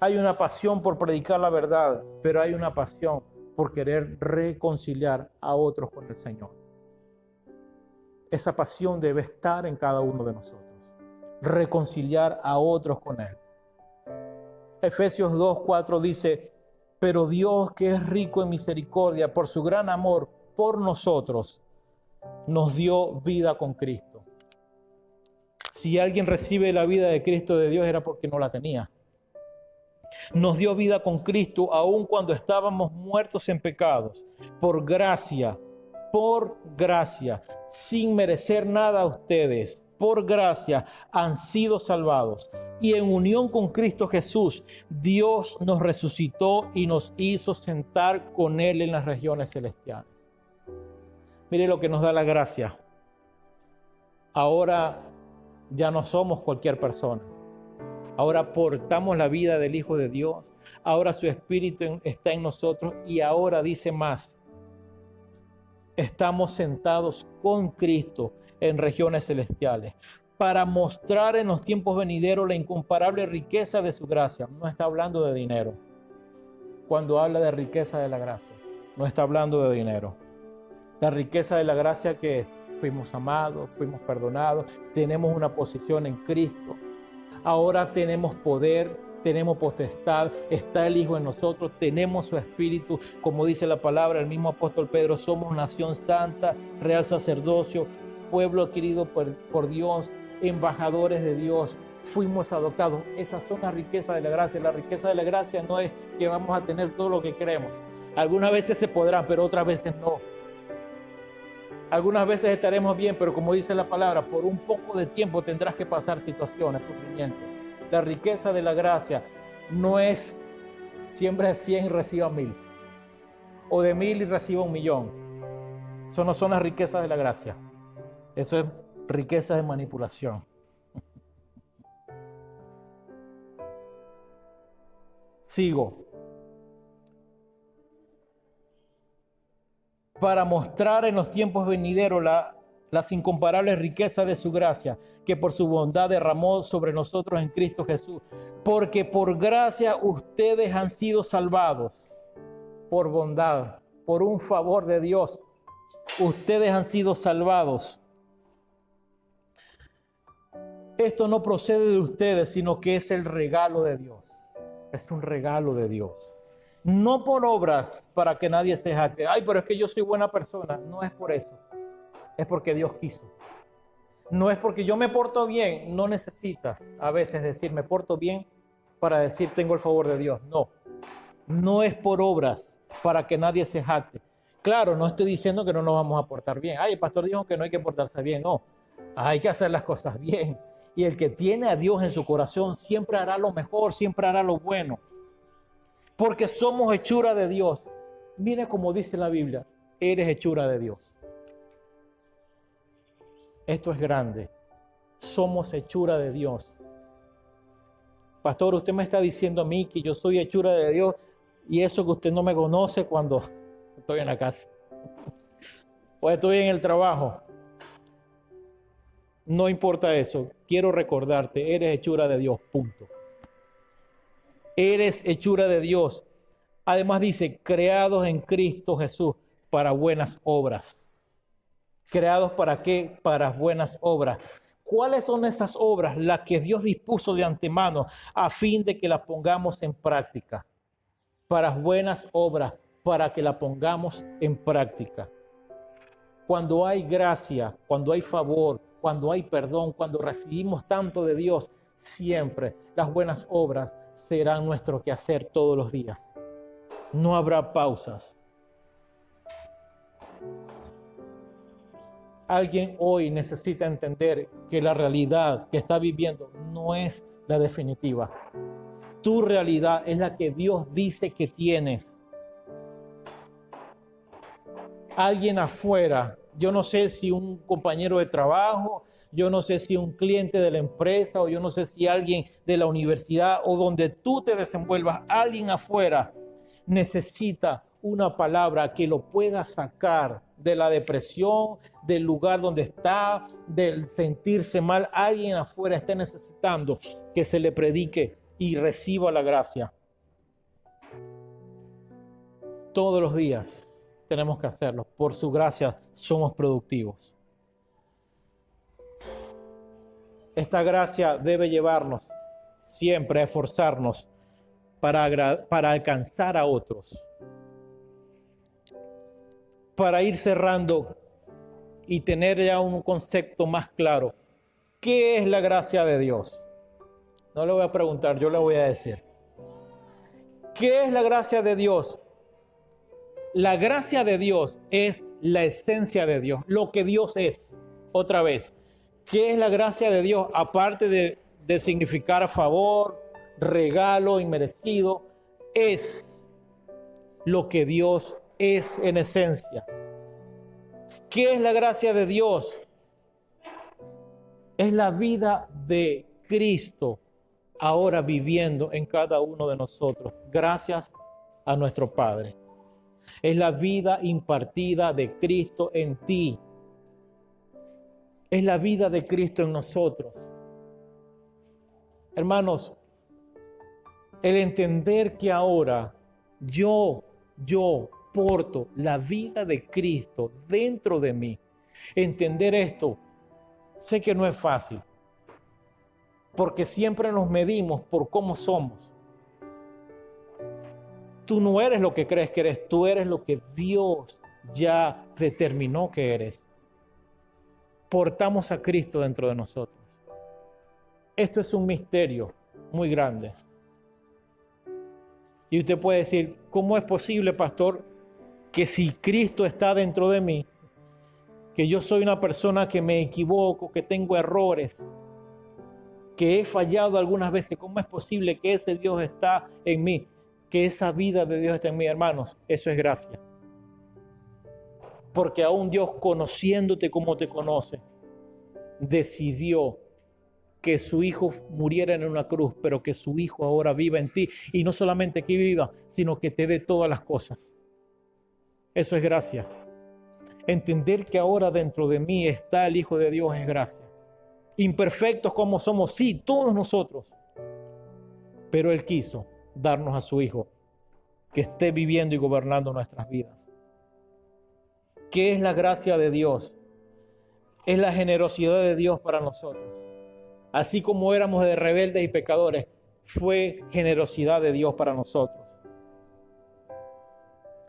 Hay una pasión por predicar la verdad, pero hay una pasión por querer reconciliar a otros con el Señor. Esa pasión debe estar en cada uno de nosotros. Reconciliar a otros con Él. Efesios 2:4 dice: pero Dios, que es rico en misericordia, por su gran amor por nosotros, nos dio vida con Cristo. Si alguien recibe la vida de Cristo de Dios, era porque no la tenía. Nos dio vida con Cristo, aun cuando estábamos muertos en pecados. Por gracia por gracia, sin merecer nada a ustedes, por gracia han sido salvados. Y en unión con Cristo Jesús, Dios nos resucitó y nos hizo sentar con Él en las regiones celestiales. Mire lo que nos da la gracia. Ahora ya no somos cualquier persona. Ahora portamos la vida del Hijo de Dios. Ahora su Espíritu está en nosotros y ahora dice más. Estamos sentados con Cristo en regiones celestiales para mostrar en los tiempos venideros la incomparable riqueza de su gracia. No está hablando de dinero. Cuando habla de riqueza de la gracia, no está hablando de dinero. La riqueza de la gracia, ¿qué es? Fuimos amados, fuimos perdonados, tenemos una posición en Cristo. Ahora tenemos poder, tenemos potestad, está el Hijo en nosotros, tenemos su Espíritu. Como dice la palabra, el mismo apóstol Pedro, somos nación santa, real sacerdocio, pueblo adquirido por Dios, embajadores de Dios. Fuimos adoptados. Esas son las riquezas de la gracia. La riqueza de la gracia no es que vamos a tener todo lo que queremos. Algunas veces se podrá, pero otras veces no. Algunas veces estaremos bien, pero como dice la palabra, por un poco de tiempo tendrás que pasar situaciones, sufrimientos. La riqueza de la gracia no es siembra 100 y reciba 1000. O de 1000 y reciba 1.000.000. Eso no son las riquezas de la gracia. Eso es riqueza de manipulación. Sigo. Para mostrar en los tiempos venideros las incomparables riquezas de su gracia, que por su bondad derramó sobre nosotros en Cristo Jesús. Porque por gracia ustedes han sido salvados, por bondad, por un favor de Dios. Ustedes han sido salvados. Esto no procede de ustedes, sino que es el regalo de Dios. Es un regalo de Dios. No por obras para que nadie se jacte. Ay, pero es que yo soy buena persona. No es por eso. Es porque Dios quiso. No es porque yo me porto bien. No necesitas a veces decir me porto bien para decir tengo el favor de Dios. No. No es por obras para que nadie se jacte. Claro, no estoy diciendo que no nos vamos a portar bien. Ay, el pastor dijo que no hay que portarse bien. No. Hay que hacer las cosas bien. Y el que tiene a Dios en su corazón siempre hará lo mejor, siempre hará lo bueno. Porque somos hechura de Dios. Mira como dice la Biblia, eres hechura de Dios. Esto es grande. Somos hechura de Dios. Pastor, usted me está diciendo a mí que yo soy hechura de Dios y eso que usted no me conoce cuando estoy en la casa o estoy en el trabajo. No importa eso. Quiero recordarte, eres hechura de Dios, punto. Eres hechura de Dios. Además dice, creados en Cristo Jesús para buenas obras. ¿Creados para qué? Para buenas obras. ¿Cuáles son esas obras? Las que Dios dispuso de antemano a fin de que las pongamos en práctica. Para buenas obras, para que las pongamos en práctica. Cuando hay gracia, cuando hay favor, cuando hay perdón, cuando recibimos tanto de Dios, siempre las buenas obras serán nuestro quehacer todos los días. No habrá pausas. Alguien hoy necesita entender que la realidad que está viviendo no es la definitiva. Tu realidad es la que Dios dice que tienes. Alguien afuera, yo no sé si un compañero de trabajo, yo no sé si un cliente de la empresa o yo no sé si alguien de la universidad o donde tú te desenvuelvas, alguien afuera necesita una palabra que lo pueda sacar de la depresión, del lugar donde está, del sentirse mal. Alguien afuera está necesitando que se le predique y reciba la gracia. Todos los días tenemos que hacerlo. Por su gracia somos productivos. Esta gracia debe llevarnos siempre a esforzarnos para alcanzar a otros. Para ir cerrando y tener ya un concepto más claro. ¿Qué es la gracia de Dios? No le voy a preguntar, yo le voy a decir. ¿Qué es la gracia de Dios? La gracia de Dios es la esencia de Dios, lo que Dios es. Otra vez, ¿qué es la gracia de Dios? Aparte de significar favor, regalo inmerecido, es lo que Dios es en esencia. ¿Qué es la gracia de Dios? Es la vida de Cristo ahora viviendo en cada uno de nosotros, gracias a nuestro Padre. Es la vida impartida de Cristo en ti. Es la vida de Cristo en nosotros. Hermanos, el entender que ahora yo porto la vida de Cristo dentro de mí. Entender esto, sé que no es fácil, porque siempre nos medimos por cómo somos. Tú no eres lo que crees que eres, tú eres lo que Dios ya determinó que eres. Portamos a Cristo dentro de nosotros. Esto es un misterio muy grande. Y usted puede decir, ¿cómo es posible, pastor, que si Cristo está dentro de mí, que yo soy una persona que me equivoco, que tengo errores, que he fallado algunas veces? ¿Cómo es posible que ese Dios está en mí? Que esa vida de Dios está en mí, hermanos. Eso es gracia. Porque aún Dios, conociéndote como te conoce, decidió que su Hijo muriera en una cruz, pero que su Hijo ahora viva en ti. Y no solamente que viva, sino que te dé todas las cosas. Eso es gracia. Entender que ahora dentro de mí está el Hijo de Dios es gracia. Imperfectos como somos, sí, todos nosotros. Pero Él quiso darnos a su Hijo que esté viviendo y gobernando nuestras vidas. ¿Qué es la gracia de Dios? Es la generosidad de Dios para nosotros. Así como éramos de rebeldes y pecadores, fue generosidad de Dios para nosotros.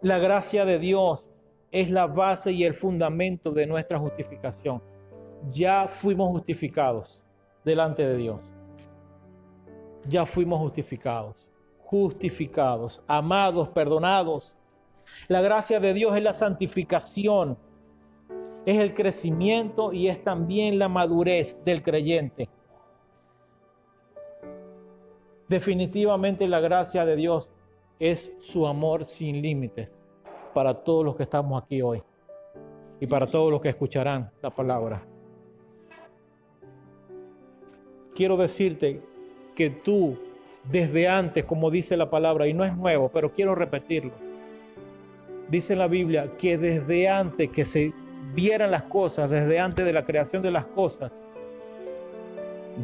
La gracia de Dios es la base y el fundamento de nuestra justificación. Ya fuimos justificados delante de Dios. Ya fuimos justificados, amados, perdonados. La gracia de Dios es la santificación, es el crecimiento y es también la madurez del creyente. Definitivamente la gracia de Dios es su amor sin límites para todos los que estamos aquí hoy y para todos los que escucharán la palabra. Quiero decirte que tú, desde antes, como dice la palabra, y no es nuevo, pero quiero repetirlo, dice la Biblia que desde antes que se vieran las cosas, desde antes de la creación de las cosas,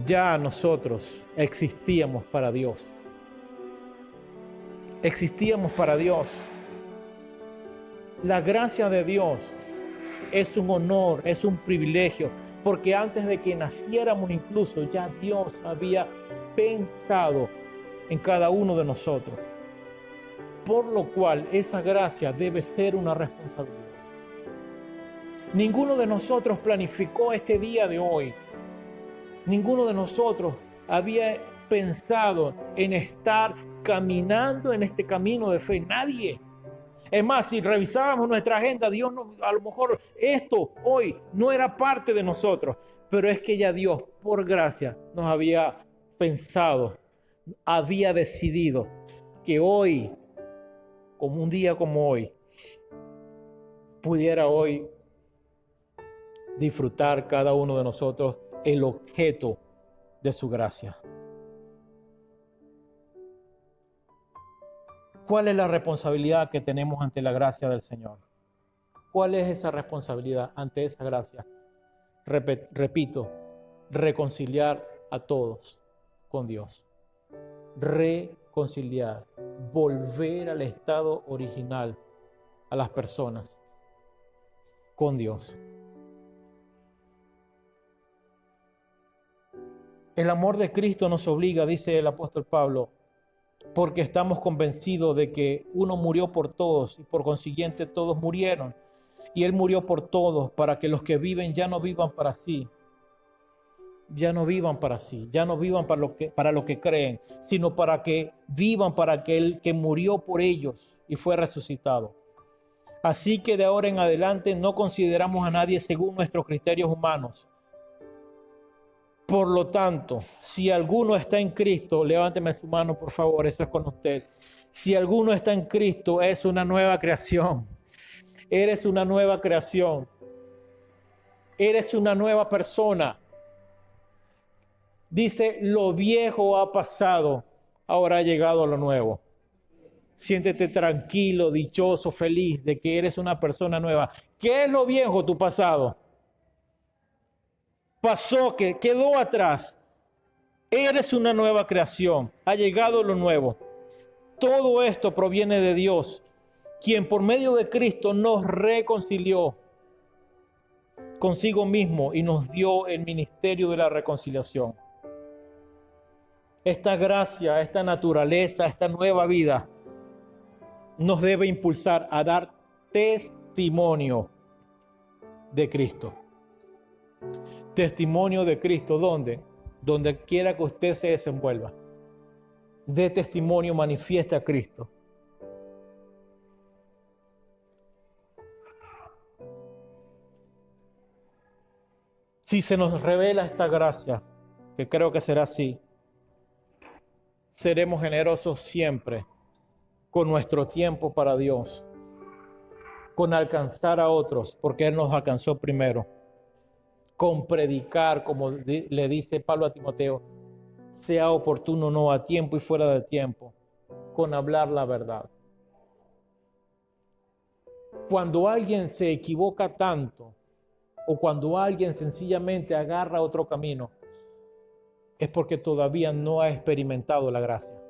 ya nosotros existíamos para Dios. Existíamos para Dios. La gracia de Dios es un honor, es un privilegio, porque antes de que naciéramos incluso ya Dios había pensado en cada uno de nosotros. Por lo cual esa gracia debe ser una responsabilidad. Ninguno de nosotros planificó este día de hoy. Ninguno de nosotros había pensado en estar caminando en este camino de fe. Nadie. Es más, si revisábamos nuestra agenda, Dios no, a lo mejor esto hoy no era parte de nosotros, pero es que ya Dios, por gracia, nos había pensado, había decidido que hoy, como un día como hoy, pudiera hoy disfrutar cada uno de nosotros el objeto de su gracia. ¿Cuál es la responsabilidad que tenemos ante la gracia del Señor? ¿Cuál es esa responsabilidad ante esa gracia? Repito, reconciliar a todos con Dios. Reconciliar, volver al estado original a las personas con Dios. El amor de Cristo nos obliga, dice el apóstol Pablo, porque estamos convencidos de que uno murió por todos y por consiguiente todos murieron. Y Él murió por todos para que los que viven ya no vivan para sí. Ya no vivan para sí, ya no vivan para lo que creen, sino para que vivan para aquel que murió por ellos y fue resucitado. Así que de ahora en adelante no consideramos a nadie según nuestros criterios humanos. Por lo tanto, si alguno está en Cristo, levánteme su mano, por favor, eso es con usted. Si alguno está en Cristo, es una nueva creación. Eres una nueva creación. Eres una nueva persona. Dice, lo viejo ha pasado, ahora ha llegado lo nuevo. Siéntete tranquilo, dichoso, feliz de que eres una persona nueva. ¿Qué es lo viejo? Tu pasado. Pasó, que quedó atrás. Eres una nueva creación. Ha llegado lo nuevo. Todo esto proviene de Dios, quien por medio de Cristo nos reconcilió consigo mismo y nos dio el ministerio de la reconciliación. Esta gracia, esta naturaleza, esta nueva vida nos debe impulsar a dar testimonio de Cristo. Testimonio de Cristo, ¿dónde? Donde quiera que usted se desenvuelva. De testimonio, manifiesta a Cristo. Si se nos revela esta gracia, que creo que será así, seremos generosos siempre con nuestro tiempo para Dios, con alcanzar a otros, porque Él nos alcanzó primero, con predicar, como le dice Pablo a Timoteo, sea oportuno, no a tiempo y fuera de tiempo, con hablar la verdad. Cuando alguien se equivoca tanto, o cuando alguien sencillamente agarra otro camino, es porque todavía no ha experimentado la gracia.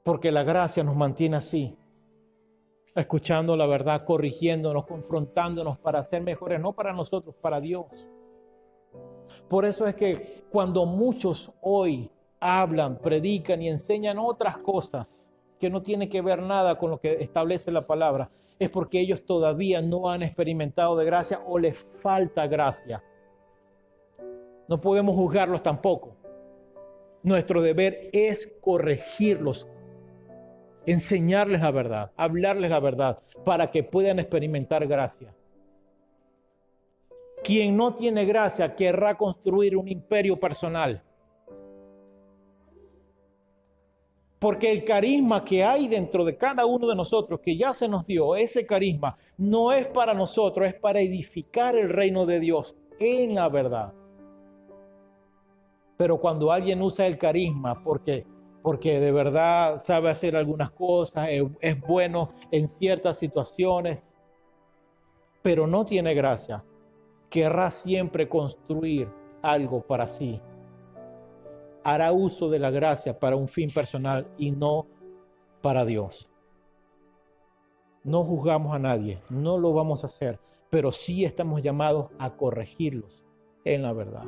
Porque la gracia nos mantiene así, escuchando la verdad, corrigiéndonos, confrontándonos para ser mejores, no para nosotros, para Dios. Por eso es que cuando muchos hoy hablan, predican y enseñan otras cosas que no tienen que ver nada con lo que establece la palabra, es porque ellos todavía no han experimentado de gracia o les falta gracia. No podemos juzgarlos tampoco. Nuestro deber es corregirlos, enseñarles la verdad, hablarles la verdad, para que puedan experimentar gracia. Quien no tiene gracia querrá construir un imperio personal. Porque el carisma que hay dentro de cada uno de nosotros, que ya se nos dio, ese carisma, no es para nosotros, es para edificar el reino de Dios en la verdad. Pero cuando alguien usa el carisma porque de verdad sabe hacer algunas cosas, es bueno en ciertas situaciones, pero no tiene gracia, querrá siempre construir algo para sí. Hará uso de la gracia para un fin personal y no para Dios. No juzgamos a nadie, no lo vamos a hacer, pero sí estamos llamados a corregirlos en la verdad.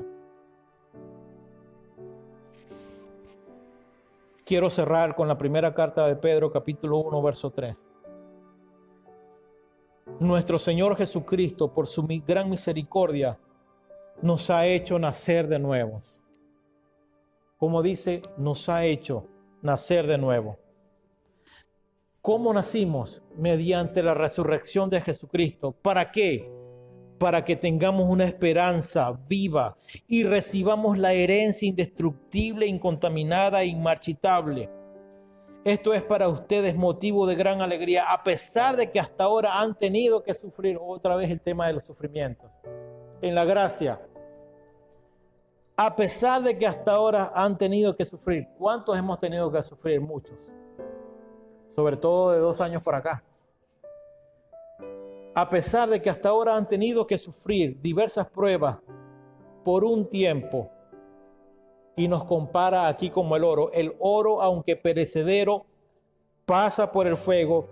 Quiero cerrar con la primera carta de Pedro, capítulo 1, verso 3. Nuestro Señor Jesucristo, por su gran misericordia, nos ha hecho nacer de nuevo. Como dice, nos ha hecho nacer de nuevo. ¿Cómo nacimos? Mediante la resurrección de Jesucristo. ¿Para qué? Para que tengamos una esperanza viva y recibamos la herencia indestructible, incontaminada e inmarchitable. Esto es para ustedes motivo de gran alegría, a pesar de que hasta ahora han tenido que sufrir. Otra vez el tema de los sufrimientos. En la gracia. A pesar de que hasta ahora han tenido que sufrir. ¿Cuántos hemos tenido que sufrir? Muchos. Sobre todo de 2 años para acá. A pesar de que hasta ahora han tenido que sufrir diversas pruebas por un tiempo. Y nos compara aquí como el oro. El oro, aunque perecedero, pasa por el fuego,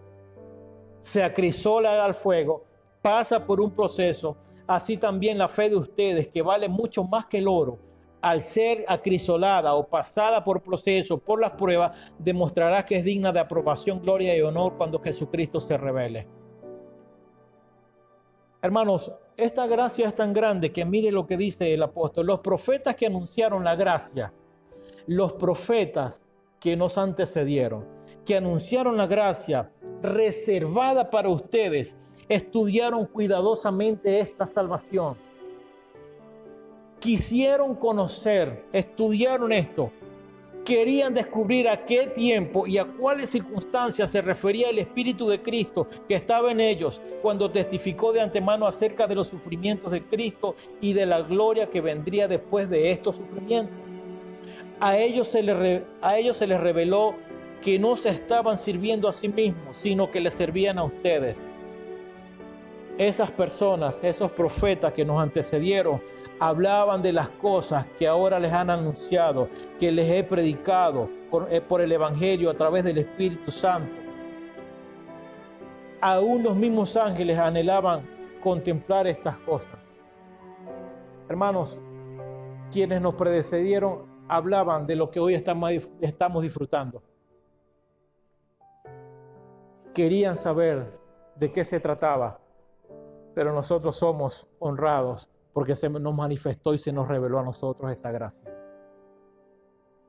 se acrisola al fuego, pasa por un proceso. Así también la fe de ustedes, que vale mucho más que el oro, al ser acrisolada o pasada por proceso, por las pruebas, demostrará que es digna de aprobación, gloria y honor cuando Jesucristo se revele. Hermanos, esta gracia es tan grande que mire lo que dice el apóstol. Los profetas que anunciaron la gracia, los profetas que nos antecedieron, que anunciaron la gracia reservada para ustedes, estudiaron cuidadosamente esta salvación. Quisieron conocer, estudiaron esto. Querían descubrir a qué tiempo y a cuáles circunstancias se refería el Espíritu de Cristo que estaba en ellos cuando testificó de antemano acerca de los sufrimientos de Cristo y de la gloria que vendría después de estos sufrimientos. A ellos se les reveló que no se estaban sirviendo a sí mismos, sino que les servían a ustedes. Esas personas, esos profetas que nos antecedieron, hablaban de las cosas que ahora les han anunciado, que les he predicado por el Evangelio a través del Espíritu Santo. Aún los mismos ángeles anhelaban contemplar estas cosas. Hermanos, quienes nos precedieron hablaban de lo que hoy estamos disfrutando. Querían saber de qué se trataba, pero nosotros somos honrados porque se nos manifestó y se nos reveló a nosotros esta gracia.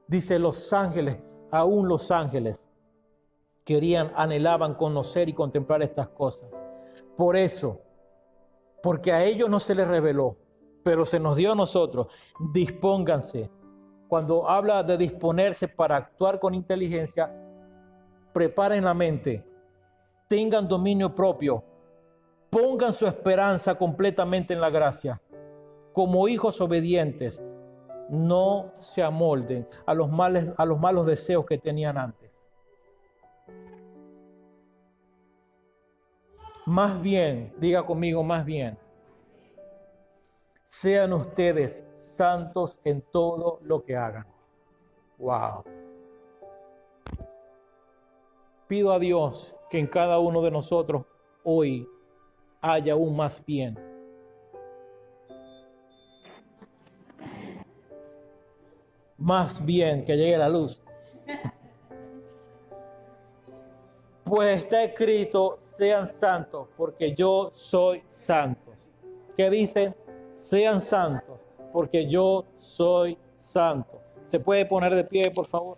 Dice los ángeles, aún los ángeles anhelaban conocer y contemplar estas cosas. Por eso, porque a ellos no se les reveló, pero se nos dio a nosotros, dispónganse. Cuando habla de disponerse para actuar con inteligencia, preparen la mente, tengan dominio propio, pongan su esperanza completamente en la gracia. Como hijos obedientes, no se amolden a los malos deseos que tenían antes. Más bien, diga conmigo, más bien, sean ustedes santos en todo lo que hagan. Wow. Pido a Dios que en cada uno de nosotros hoy haya aún más bien. Más bien, que llegue la luz. Pues está escrito, sean santos, porque yo soy santo. ¿Qué dice? Sean santos, porque yo soy santo. ¿Se puede poner de pie, por favor?